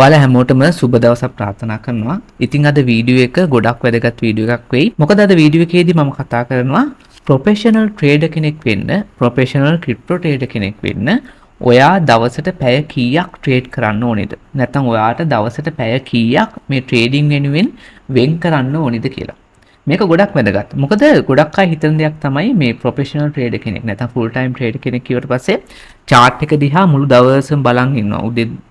ඔයාලා හැමෝටම සුබ දවසක් ප්‍රාර්ථනා කරනවා. ඉතින් අද වීඩියෝ එක ගොඩක් වැදගත් වීඩියෝ එකක් වෙයි. මොකද අද වීඩියෝ එකේදී මම කතා කරනවා ප්‍රොෆෙෂනල් ට්‍රේඩර් කෙනෙක් වෙන්න, ප්‍රොෆෙෂනල් ක්‍රිප්ටෝ ට්‍රේඩර් කෙනෙක් වෙන්න ඔයා දවසට පැය කීයක් ට්‍රේඩ් කරන්න ඕනේද? නැත්නම් ඔයාට දවසට පැය කීයක් මේ ට්‍රේඩින් වෙනුවෙන් වෙන් කරන්න ඕනේද කියලා. මේක ගොඩක් වැදගත්. මොකද ගොඩක් අය හිතන දෙයක් තමයි මේ ප්‍රොෆෙෂනල් ට්‍රේඩර් කෙනෙක් නැත්නම් ෆුල් ටයිම් ට්‍රේඩර් කෙනෙක් කියවට පස්සේ chart එක දිහා මුළු දවසම බලන් ඉන්නවා.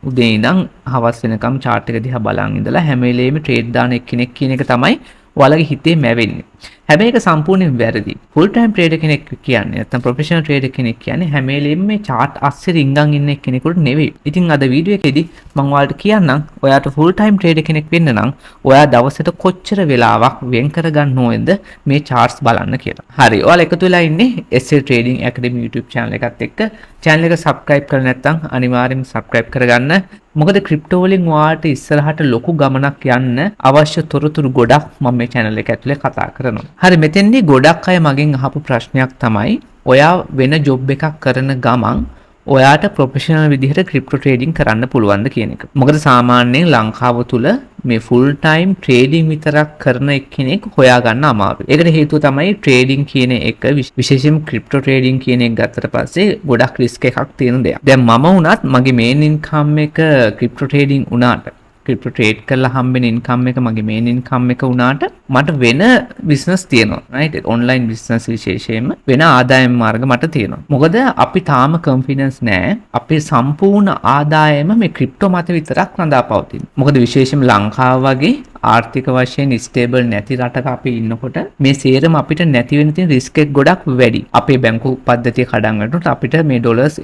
උදේ ඉඳන් හවස වෙනකම් chart එක දිහා බලන් ඉඳලා හැම වෙලේම ට්‍රේඩ් දාන එක්කෙනෙක් කියන එක තමයි ඔයාලගේ හිතේ මැවෙන්නේ. හැබැයි ඒක සම්පූර්ණයෙන් වැරදි. ෆුල් ටයිම් ට්‍රේඩර් කෙනෙක් කියන්නේ නැත්නම් ප්‍රොෆෙෂනල් ට්‍රේඩර් කෙනෙක් කියන්නේ හැම වෙලෙම මේ chart අස්සේ රින්ගන් ඉන්න කෙනෙකුට නෙවෙයි. ඉතින් අද වීඩියෝ එකේදී මම ඔයාලට කියන්නම් ඔයාට ෆුල් ටයිම් ට්‍රේඩර් කෙනෙක් වෙන්න නම් ඔයා දවසට කොච්චර වෙලාවක් වෙන් කරගන්න ඕනේද මේ charts බලන්න කියලා. හරි. ඔයාලා එකතු වෙලා ඉන්නේ SA Trading Academy YouTube channel එකත් එක්ක. channel එක subscribe කරලා නැත්නම් අනිවාර්යෙන් subscribe කරගන්න. මොකද ක්‍රිප්ටෝ වලින් ඔයාට ඉස්සරහට ලොකු ගමනක් යන්න අවශ්‍ය තොරතුරු ගොඩක් මම මේ channel එක ඇතුලේ කතා කරනවා. හරි, මෙතෙන්දී ගොඩක් අය මගෙන් අහපු ප්‍රශ්නයක් තමයි ඔයා වෙන ජොබ් එකක් කරන ගමන් ඔයාට ප්‍රොෆෙෂනල් විදිහට ක්‍රිප්ටෝ ට්‍රේඩින් කරන්න පුළුවන්ද කියන එක. මොකද සාමාන්‍යයෙන් ලංකාව තුල මේ ෆුල් ටයිම් ට්‍රේඩින් විතරක් කරන එක්කෙනෙක් හොයාගන්න අමාරුයි. ඒකට හේතුව තමයි ට්‍රේඩින් කියන එක විශේෂයෙන්ම ක්‍රිප්ටෝ ට්‍රේඩින් කියන එක ගත්තට පස්සේ ගොඩක් රිස්ක් එකක් තියෙන දෙයක්. දැන් මම වුණත් මගේ මේන් ඉන්කම් එක ක්‍රිප්ටෝ ට්‍රේඩින් වුණාට ක්‍රිප්ටෝ ට්‍රේඩ් කරලා හම්බෙන ඉන්කම් එක මගේ මේන් ඉන්කම් එක වුණාට මට වෙන බිස්නස් තියෙනවා. රයිට්? ඔන්ලයින් බිස්නස් විශේෂයෙන්ම වෙන ආදායම් මාර්ග මට තියෙනවා. මොකද අපි තාම කොන්ෆිඩන්ස් නැහැ. අපේ සම්පූර්ණ ආදායම මේ ක්‍රිප්ටෝ මත විතරක් රඳා පවතින. මොකද විශේෂයෙන්ම ලංකාව වගේ ආර්ථික වශයෙන් ස්ටේබල් නැති රටක අපි ඉන්නකොට මේ සේරම අපිට නැති වෙන තියෙන රිස්ක් එක ගොඩක් වැඩි. අපේ බැංකු පද්ධතිය කඩන් වැටුනොත් අපිට මේ ඩොලර්ස්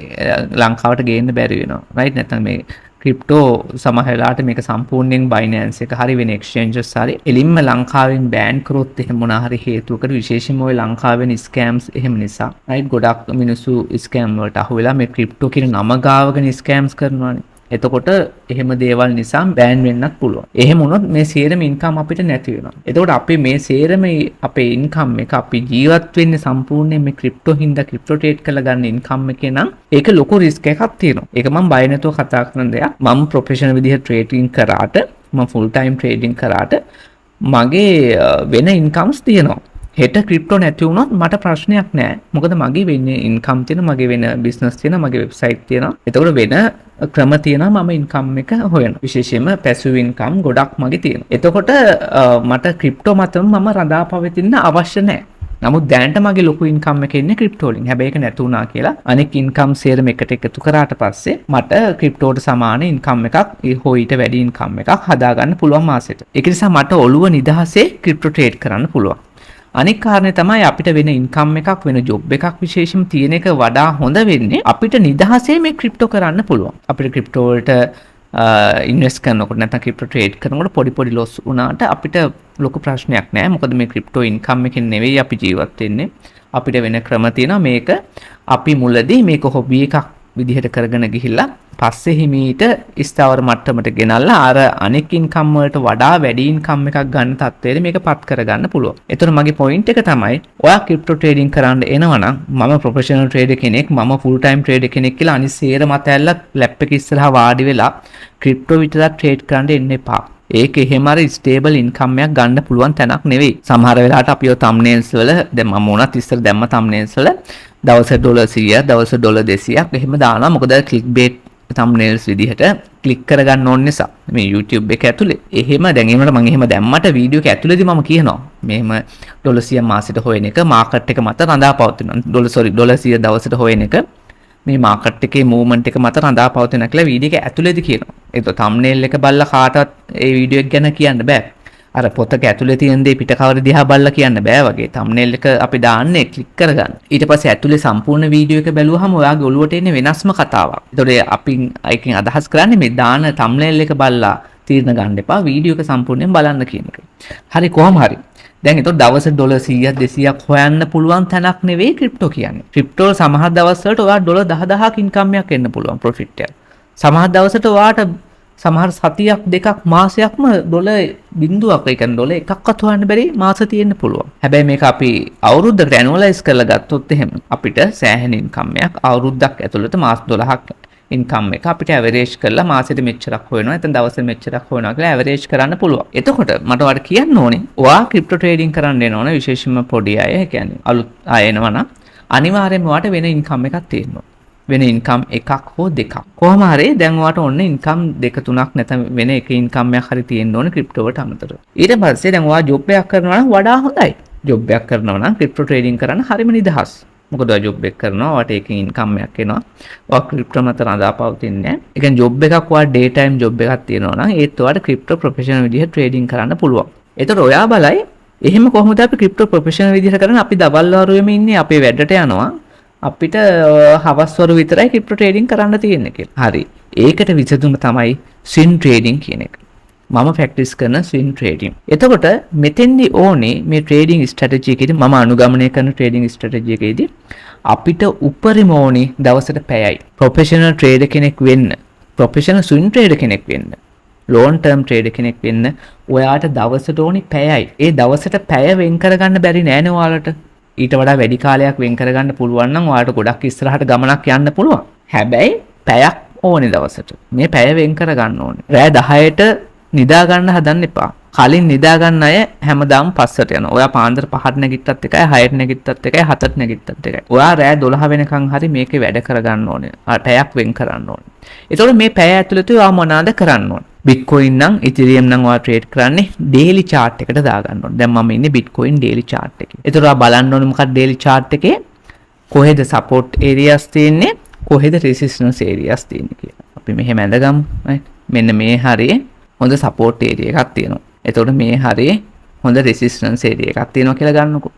ලංකාවට ගේන්න බැරි වෙනවා. රයිට්? නැත්නම් මේ ක්‍රිප්ටෝ සමහර වෙලාවට මේක සම්පූර්ණයෙන් බයිනෑන්ස් එක හරි වෙන එක්ස්චේන්ජස් හරි එලින්ම ලංකාවෙන් බෑන් කරොත් එහෙම මොනවා හරි හේතුවකට විශේෂයෙන්ම ওই ලංකාවෙන් ස්කෑම්ස් එහෙම නිසා රයිට් ගොඩක් මිනිස්සු ස්කෑම් වලට අහු වෙලා මේ ක්‍රිප්ටෝ කියන නම ගාවගෙන ස්කෑම්ස් කරනවානේ. එතකොට එහෙම දේවල් නිසා බෑන් වෙන්නත් පුළුවන්. එහෙම වුණොත් මේ සේරම ඉන්කම් අපිට නැති වෙනවා. එතකොට අපි මේ සේරම අපේ ඉන්කම් එක අපි ජීවත් වෙන්නේ සම්පූර්ණයෙන් මේ ක්‍රිප්ටෝ හින්දා ක්‍රිප්ටෝ ට්‍රේඩ් කරලා ගන්න ඉන්කම් එකේ නම් ඒක ලොකු රිස්ක් එකක් තියෙනවා. ඒක මම බය නැතුව කතා කරන දෙයක්. මම ප්‍රොෆෙෂනල් විදිහට ට්‍රේඩින් කරාට මම ෆුල් ටයිම් ට්‍රේඩින් කරාට මගේ වෙන ඉන්කම්ස් තියෙනවා. හෙට ක්‍රිප්ටෝ නැති වුණොත් මට ප්‍රශ්නයක් නැහැ. මොකද මගේ වෙන්නේ ඉන්කම් තියෙනවා, මගේ වෙන බිස්නස් තියෙනවා, මගේ වෙබ්සයිට් තියෙනවා. එතකොට වෙන ක්‍රම තියෙනවා මම ඉන්කම් එක හොයනවා. විශේෂයෙන්ම පැසිව් ඉන්කම් ගොඩක් මගේ තියෙනවා. එතකොට මට ක්‍රිප්ටෝ මතම මම රඳා පවතින්න අවශ්‍ය නැහැ. නමුත් දැනට මගේ ලොකු ඉන්කම් එක එන්නේ ක්‍රිප්ටෝ වලින්. හැබැයි ඒක නැතු වුණා කියලා අනෙක් ඉන්කම් සේරම එකට එකතු කරාට පස්සේ මට ක්‍රිප්ටෝට සමාන ඉන්කම් එකක් හෝ ඊට වැඩි ඉන්කම් එකක් හදාගන්න පුළුවන් මාසෙට. ඒක නිසා මට ඔළුව නිදහසේ ක්‍රිප්ටෝ ට්‍රේඩ් කරන්න පුළුවන්. අනෙක් කාරණේ තමයි අපිට වෙන ඉන්කම් එකක් වෙන ජොබ් එකක් විශේෂම තියෙන එක වඩා හොඳ වෙන්නේ අපිට නිදහසේ මේ ක්‍රිප්ටෝ කරන්න පුළුවන්. අපිට ක්‍රිප්ටෝ වලට ඉන්වෙස්ට් කරනකොට නැත්නම් ක්‍රිප්ටෝ ට්‍රේඩ් කරනකොට පොඩි ලොස් වුණාට අපිට ලොකු ප්‍රශ්නයක් නැහැ. මොකද මේ ක්‍රිප්ටෝ ඉන්කම් එකෙන් නෙවෙයි අපි ජීවත් වෙන්නේ. අපිට වෙන ක්‍රම තියෙනවා. මේක අපි මුලදී මේක හොබි එකක් විදිහට කරගෙන ගිහිල්ලා පස්සේ හිමීට ස්ථාවර මට්ටමට ගෙනල්ලා අර අනෙක් ඉන්කම් වලට වඩා වැඩි ඉන්කම් එකක් ගන්න තත්ත්වයට මේකපත් කරගන්න පුළුවන්. එතකොට මගේ පොයින්ට් එක තමයි ඔයා ක්‍රිප්ටෝ ට්‍රේඩින් කරන්න එනවනම් මම ප්‍රොෆෙෂනල් ට්‍රේඩර් කෙනෙක්, මම ෆුල් ටයිම් ට්‍රේඩර් කෙනෙක් කියලා අනිත් සේරම අතහැරලා ලැප් එක ඉස්සරහා වාඩි වෙලා ක්‍රිප්ටෝ විතරක් ට්‍රේඩ් කරන්න එන්න එපා. ඒක එහෙම අර ස්ටේබල් ඉන්කම් එකක් ගන්න පුළුවන් තැනක් නෙවෙයි. සමහර වෙලාවට අපි ඔය තම්නේල්ස් වල දැන් මම උනත් ඉස්සර දැම්ම තම්නේල්ස් වල දවසට ඩොලර් 100ක් දවසට ඩොලර් 200ක් එහෙම දානවා. මොකද ක්ලික් බේට් thumbnails විදිහට ක්ලික් කරගන්න ඕන නිසා මේ YouTube එක ඇතුලේ. එහෙම දැන් ඒකට මම එහෙම දැම්මට වීඩියෝ එක ඇතුලේදී මම කියනවා මෙහෙම ඩොලර් 100 මාසෙට හොයන එක මාකට් එක මත රඳා පවතිනවා. ඩොලර් 100 දවසට හොයන එක මේ මාකට් එකේ මූවමන්ට් එක මත රඳා පවතිනවා කියලා වීඩියෝ එක ඇතුලේදී කියනවා. ඒක thumbnail එක බලලා කාටවත් ඒ වීඩියෝ එක ගැන කියන්න බෑ. අර පොතක ඇතුලේ තියෙන දේ පිට කවර දිහා බලලා කියන්න බෑ වගේ. thumbnail එක අපි දාන්නේ ක්ලික් කරගන්න. ඊට පස්සේ ඇතුලේ සම්පූර්ණ වීඩියෝ එක බැලුවහම ඔයාගේ ඔළුවට එන්නේ වෙනස්ම කතාවක්. ඒතකොට අපි අයිකින් අදහස් කරන්නේ මේ දාන thumbnail එක බලලා තීරණ ගන්න එපා. වීඩියෝ එක සම්පූර්ණයෙන් බලන්න කියන එක. හරි, කොහොම හරි. දැන් ඒතකොට දවසට ඩොලර් 100ක් 200ක් හොයන්න පුළුවන් තැනක් නෙවෙයි ක්‍රිප්ටෝ කියන්නේ. ක්‍රිප්ටෝ සමහර දවස් වලට ඔයා ඩොලර් 10000ක් ඉන්කම් එකක් එන්න පුළුවන් ප්‍රොෆිට් එක. සමහර දවසට ඔයාට සමහර සතියක් දෙකක් මාසයක්ම ඩොලර් බිඳුවක් ඒ කියන්නේ ඩොලර් එකක්වත් හොයන්න බැරි මාස තියෙන්න පුළුවන්. හැබැයි මේක අපි අවුරුද්දකට ඇනුවලයිස් කරලා ගත්තොත් එහෙම අපිට සෑහෙන ඉන්කම් එකක් අවුරුද්දක් ඇතුළත මාස 12ක් ඉන්කම් එක අපිට ඇවරේජ් කරලා මාසෙට මෙච්චරක් හොයනවා නැත්නම් දවසෙට මෙච්චරක් හොයනවා කියලා ඇවරේජ් කරන්න පුළුවන්. එතකොට මට ඔයාලට කියන්න ඕනේ ඔයා ක්‍රිප්ටෝ ට්‍රේඩින් කරන්න එනවනේ විශේෂයෙන්ම පොඩි අය, ඒ කියන්නේ අලුත් අය එනවනම් අනිවාර්යයෙන්ම ඔයාට වෙන ඉන්කම් එකක් තියෙනවා. වෙන ඉන්කම් එකක් හෝ දෙකක්. කොහොම හරි දැන් ඔයාට ඔන්න ඉන්කම් දෙක තුනක් නැත්නම් වෙන එක ඉන්කම් එකක් හරි තියෙන්න ඕනේ ක්‍රිප්ටෝ වලට අමතරව. ඊට පස්සේ දැන් ඔයා ජොබ් එකක් කරනවා නම් වඩා හොඳයි. ජොබ් එකක් කරනවා නම් ක්‍රිප්ටෝ ට්‍රේඩින් කරන්න හරිම නිදහස්. මොකද ඔයා ජොබ් එක කරනවා, ඔයාට ඒකෙන් ඉන්කම් එකක් එනවා. ඔයා ක්‍රිප්ටෝ මත රඳාපවතින්නේ නැහැ. ඒ කියන්නේ ජොබ් එකක් ඔයා ඩේ ටයිම් ජොබ් එකක් තියෙනවා නම් ඒත් ඔයාට ක්‍රිප්ටෝ ප්‍රොෆෙෂනල් විදිහට ට්‍රේඩින් කරන්න පුළුවන්. ඒතකොට ඔයා බලයි එහෙම කොහොමද අපි ක්‍රිප්ටෝ ප්‍රොෆෙෂනල් විදිහට කරන්නේ? අපි දවල් වරුවේම ඉන්නේ අපේ වැඩට යනවා. අපිට හවස් වරු විතරයි ක්‍රිප්ටෝ ට්‍රේඩින් කරන්න තියෙන්නේ කියලා. හරි. ඒකට විසඳුම තමයි ස්විං ට්‍රේඩින් කියන එක. මම ප්‍රැක්ටිස් කරන ස්විං ට්‍රේඩින්. එතකොට මෙතෙන්දි ඕනේ මේ ට්‍රේඩින් ස්ට්‍රැටජි එකේදී මම අනුගමනය කරන ට්‍රේඩින් ස්ට්‍රැටජි එකේදී අපිට උපරිම ඕනේ දවසට පැයයි. ප්‍රොෆෙෂනල් ට්‍රේඩර් කෙනෙක් වෙන්න, ප්‍රොෆෙෂනල් ස්විං ට්‍රේඩර් කෙනෙක් වෙන්න, ලෝන් ටර්ම් ට්‍රේඩර් කෙනෙක් වෙන්න ඔයාට දවසට ඕනේ පැයයි. ඒ දවසට පැය වෙන් කරගන්න බැරි නෑනේ ඔයාලට. ඊට වඩා වැඩි කාලයක් වෙන් කරගන්න පුළුවන් නම් ඔයාලට ගොඩක් ඉස්සරහට ගමනක් යන්න පුළුවන්. හැබැයි පැයක් ඕනේ දවසට. මේ පැය වෙන් කරගන්න ඕනේ. රෑ 10ට නිදා ගන්න හදන්න එපා. කලින් නිදා ගන්න අය හැමදාම පස්සට යනවා. ඔයා පාන්දර 5ට නැගිට්ටත් එකයි, 6ට නැගිට්ටත් එකයි, 7ට නැගිට්ටත් එකයි. ඔයා රෑ 12 වෙනකන් හරි මේකේ වැඩ කරගන්න ඕනේ. පැයක් වෙන් කරන්න ඕනේ. ඒතකොට මේ පැය ඇතුළත ඔයා මොනවාද කරන්න ඕනේ? Bitcoin නම් Ethereum නම් ඔයා ට්‍රේඩ් කරන්නේ daily chart එකට දාගන්න ඕනේ. දැන් මම ඉන්නේ Bitcoin daily chart එකේ. ඒතකොට ඔයා බලන්න ඕනේ මොකක්ද daily chart එකේ කොහෙද support areas තියෙන්නේ, කොහෙද resistance areas තියෙන්නේ කියලා. අපි මෙහෙම ඇඳගමු. right? මෙන්න මේ හරියේ හොඳ support area එකක් තියෙනවා. එතකොට මේ හරියේ හොඳ resistance area එකක් තියෙනවා කියලා ගන්නකො.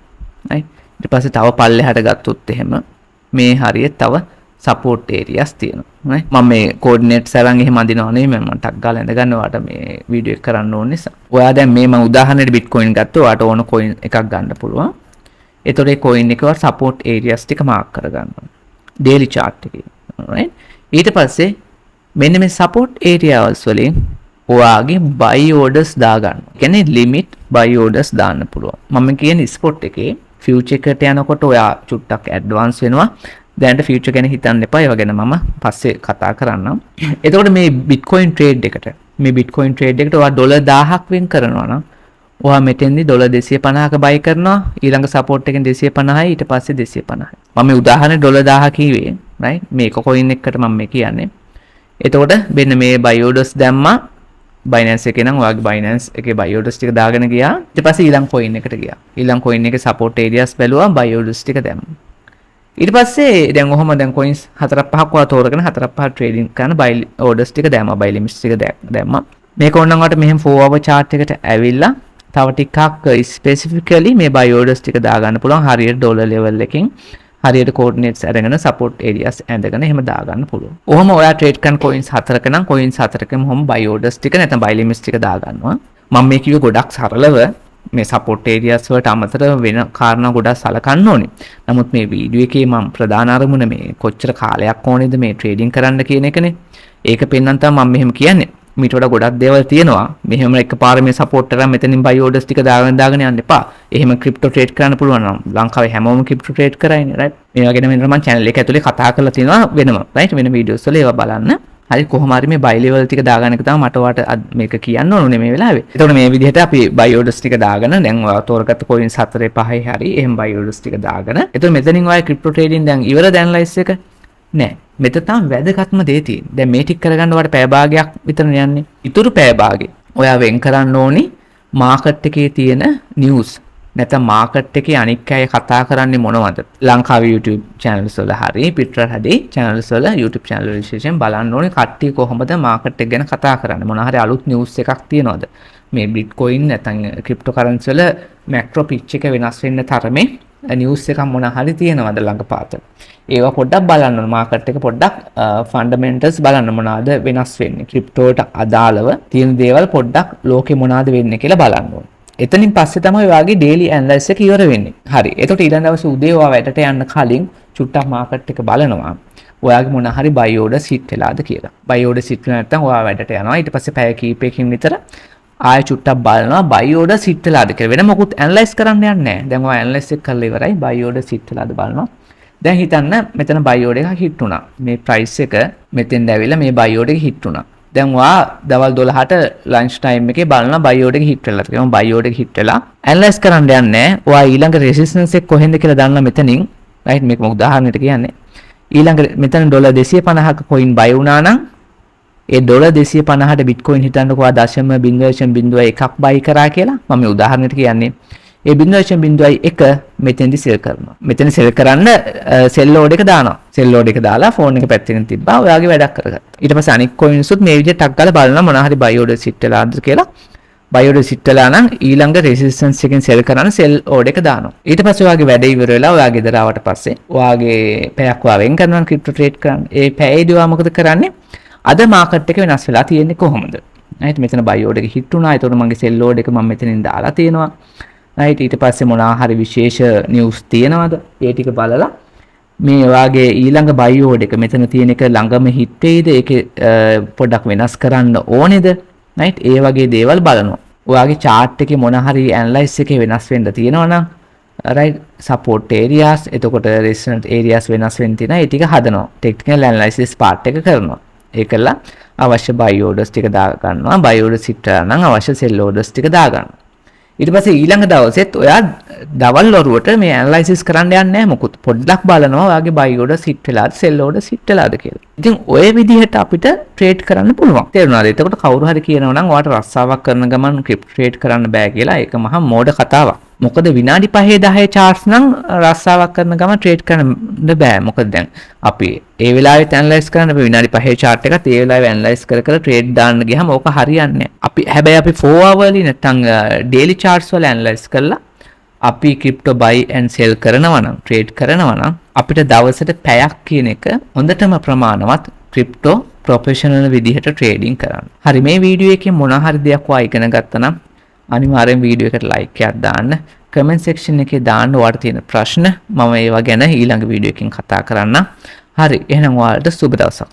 right? ඊට පස්සේ තව පල්ලෙහාට ගත්තොත් එහෙම මේ හරියේ තව support areas තියෙනවා. right? මම මේ coordinates අරන් එහෙම අඳිනවා නෙමෙයි, මම ටක් ගාලා ඇඳ ගන්නවාට මේ වීඩියෝ එක කරන්න ඕන නිසා. ඔයා දැන් මේ මම උදාහරණෙට Bitcoin ගත්තා. ඔයාට ඕන coin එකක් ගන්න පුළුවන්. එතකොට ඒ coin එකේ support areas ටික mark කරගන්න ඕන. daily chart එකේ. right? ඊට පස්සේ මෙන්න මේ support areas වලින් ඔයාගේ buy orders දාගන්න. කියන්නේ limit buy orders දාන්න පුළුවන්. මම කියන්නේ spot එකේ future එකට යනකොට ඔයා චුට්ටක් advance වෙනවා. දැනට future ගැන හිතන්න එපා. ඒව ගැන මම පස්සේ කතා කරන්නම්. එතකොට මේ Bitcoin trade එකට ඔයා ඩොලර් 1000ක් වෙන් කරනවා නම් ඔයා මෙතෙන්දි ඩොලර් 250ක buy කරනවා. ඊළඟ support එකෙන් 250යි, ඊට පස්සේ 250යි. මම මේ උදාහරණේ ඩොලර් 1000 කිව්වේ. right? මේක coin එකකට මම මේ කියන්නේ. එතකොට මෙන්න මේ buy orders දැම්මා. Binance එකේ නම් ඔයාගේ Binance එකේ buy orders ටික දාගෙන ගියා. ඊට පස්සේ ඊළඟ coin එකට ගියා. ඊළඟ coin එකේ support areas බැලුවා, buy orders ටික දැම්මා. ඊට පස්සේ දැන් ඔහොම දැන් coins 4-5ක් ඔයා තෝරගෙන 4-5 trading කරන buy orders ටික දැම්මා, buy limits ටික දැම්මා. මේක ඕනනම් ඔයාලට මෙහෙම 4 hour chart එකට ඇවිල්ලා තව ටිකක් specifically මේ buy orders ටික දාගන්න පුළුවන්. හරියට dollar level එකකින් හරියට coordinates අරගෙන support areas ඇඳගෙන එහෙම දාගන්න පුළුවන්. ඔහොම ඔයා trade කරන coins 4ක නම් coins 4කම ඔහොම buy orders ටික නැත්නම් buy limits ටික දාගන්නවා. මම මේ කිව්වේ ගොඩක් සරලව මේ support areas වලට අමතරව වෙන කාරණා ගොඩක් සලකන්න ඕනේ. නමුත් මේ වීඩියෝ එකේ මම ප්‍රධාන අරමුණ මේ කොච්චර කාලයක් ඕනේද මේ trading කරන්න කියන එකනේ. ඒක පෙන්වන්න තමයි මම මෙහෙම කියන්නේ. මීට වඩා ගොඩක් දේවල් තියෙනවා. මෙහෙම එකපාර මේ support කරලා මෙතනින් buy orders ටික දාගෙන යන්න එපා. එහෙම crypto trade කරන්න පුළුවන් නම් ලංකාවේ හැමෝම crypto trade කරයිනේ, right? මේ වගේ මෙන්න මම channel එක ඇතුලේ කතා කරලා තියෙනවා වෙනම, right? වෙන videos වල ඒවා බලන්න. හරි, කොහොම හරි මේ buy level ටික දාගන්න එක තමයි මට ඔයාලට මේක කියන්න ඕනේ මේ වෙලාවේ. එතකොට මේ විදිහට අපි buy orders ටික දාගෙන දැන් ඔයා තෝරගත්ත coins 4 5 හරි එහෙම buy orders ටික දාගෙන. එතකොට මෙතනින් ඔයා crypto trading දැන් ඉවරද analyze එක? නෑ. මෙතන තමයි වැදගත්ම දේ තියෙන්නේ. දැන් මේ ටික කරගන්න ඔයාලට පැය භාගයක් විතරනේ යන්නේ. ඊටු පැය භාගේ ඔයා වෙන් කරන්න ඕනි මාකට් එකේ තියෙන news. නැත්නම් මාකට් එකේ අනික් අය කතා කරන්නේ මොනවද? ලංකාවේ YouTube channels වල හරි පිටරට හරි channels වල YouTube channel වල විශේෂයෙන් බලන්න ඕනේ කට්ටිය කොහොමද මාකට් එක ගැන කතා කරන්නේ. මොන හරි අලුත් news එකක් තියෙනවද? මේ Bitcoin නැත්නම් cryptocurrency වල macro pitch එක වෙනස් වෙන්න තරමේ news එකක් මොන හරි තියෙනවද ළඟපාත. ඒවා පොඩ්ඩක් බලන්න ඕනේ. මාකට් එක පොඩ්ඩක් fundamentals බලන්න මොනවාද වෙනස් වෙන්නේ. crypto ට අදාළව තියෙන දේවල් පොඩ්ඩක් ලෝකේ මොනවාද වෙන්නේ කියලා බලන්න ඕනේ. එතනින් පස්සේ තමයි ඔයාගේ daily analysis එක ඉවර වෙන්නේ. හරි. එතකොට ඊළඟ දවසේ උදේ ඔයා වැඩට යන්න කලින් චුට්ටක් මාකට් එක බලනවා. ඔයාගේ මොන හරි buy orders hit වෙලාද කියලා. buy orders hit වෙලා නැත්නම් ඔයා වැඩට යනවා. ඊට පස්සේ පැය කීපයකින් විතර ආයෙ චුට්ටක් බලනවා buy orders hit වෙලාද කියලා. වෙන මොකුත් analyze කරන්න යන්නේ නැහැ. දැන් ඔයා analyze එක කරලා ඉවරයි. buy orders hit වෙලාද බලනවා. දැන් හිතන්න මෙතන buy order එකක් hit වුණා. මේ price එක මෙතෙන්ද ඇවිල්ලා මේ buy order එක hit වුණා. දැන් ඔයා දවල් 12ට ලන්ච් ටයිම් එකේ බලන buy order එක hit වෙලා තියෙනවා. buy order එක hit වෙලා ඇනලයිස් කරන්න යන්නේ. ඔයා ඊළඟ resistance එක කොහෙන්ද කියලා දන්නලා මෙතනින් right මේක මොකද උදාහරණයට කියන්නේ. ඊළඟ මෙතන $250ක coin buy වුණා නම් ඒ $250ට bitcoin හිතන්නකෝ ආ 0.01ක් buy කරා කියලා. මම මේ උදාහරණයට කියන්නේ. ඒ 0.01 මෙතෙන්දි sell කරනවා. මෙතන sell කරන්න sell order එක දානවා. sell order එක දාලා phone එක පැත්තකින් තිබ්බා. ඔයාගේ වැඩක් කරගත්තා. ඊට පස්සේ අනික් coins උත් මේ විදිහට ටක් ගාලා බලනවා මොනවා හරි buy order sit වෙලාද කියලා. buy order sit වෙලා නම් ඊළඟ resistance එකෙන් sell කරන්න sell order එක දානවා. ඊට පස්සේ ඔයාගේ වැඩ ඉවර වෙලා ඔයා ගෙදර ආවට පස්සේ ඔයාගේ පැයක් වෙන් කරනවා crypto trade කරන්න. ඒ පැයේදී ඔයා මොකද කරන්නේ? අද මාකට් එක වෙනස් වෙලා තියෙන්නේ කොහොමද? right මෙතන buy order එක hit වුණා. ඒතකොට මගේ sell order එක මම මෙතනින් දාලා තියෙනවා. right ඊට පස්සේ මොනවා හරි විශේෂ news තියෙනවද? ඒ ටික බලලා මේ ඔයාගේ ඊළඟ buy order එක මෙතන තියෙන එක ළඟම hit වෙයිද? ඒකේ පොඩ්ඩක් වෙනස් කරන්න ඕනේද? right ඒ වගේ දේවල් බලනවා. ඔයාගේ chart එකේ මොන හරි analyze එකේ වෙනස් වෙන්න තියෙනවා නම් right support areas එතකොට resistance areas වෙනස් වෙන්න තියෙනවා. ඒ ටික හදනවා. technical analysis part එක කරනවා. ඒකලා අවශ්‍ය buy orders ටික දා ගන්නවා. buy orders හිටලා නම් අවශ්‍ය sell orders ටික දා ගන්නවා. ඊට පස්සේ ඊළඟ දවසෙත් ඔයා දවල් වරුවට මේ ඇනලයිසිස් කරන්න යන්නේ නැහැ මොකුත්. පොඩ්ඩක් බලනවා ඔයාගේ buy orders hit වෙලාද sell orders hit වෙලාද කියලා. ඉතින් ඔය විදිහට අපිට ට්‍රේඩ් කරන්න පුළුවන්. තේරුණාද? එතකොට කවුරු හරි කියනවා නම් ඔයාට රස්සාවක් කරන ගමන් ක්‍රිප්ටෝ ට්‍රේඩ් කරන්න බෑ කියලා ඒක මහා මෝඩ කතාවක්. මොකද විනාඩි 5-10 charts නම් රස්සාවක් කරන ගමන් ට්‍රේඩ් කරන්න බෑ. මොකද දැන් අපි ඒ වෙලාවෙත් ඇනලයිස් කරන්න අපි විනාඩි 5 chart එකත් ඒ වෙලාවේ ඇනලයිස් කර ට්‍රේඩ් දාන්න ගියාම ඕක හරියන්නේ නැහැ. අපි හැබැයි අපි 4 hourly නැත්නම් daily charts වල ඇනලයිස් කරලා අපි crypto buy and sell කරනවා නම් ට්‍රේඩ් කරනවා නම් අපිට දවසට පැයක් කියන එක හොඳටම ප්‍රමාණවත් crypto professional විදිහට ට්‍රේඩින් කරන්න. හරි මේ වීඩියෝ එකේ මොන හරි දෙයක් ඔයා ඉගෙන ගත්තා නම් අනිවාර්යෙන් වීඩියෝ එකට like එකක් දාන්න. comment section එකේ දාන්න ඔයාලට තියෙන ප්‍රශ්න මම ඒවා ගැන ඊළඟ වීඩියෝ එකකින් කතා කරන්නම්. හරි එහෙනම් ඔයාලට සුබ දවසක්.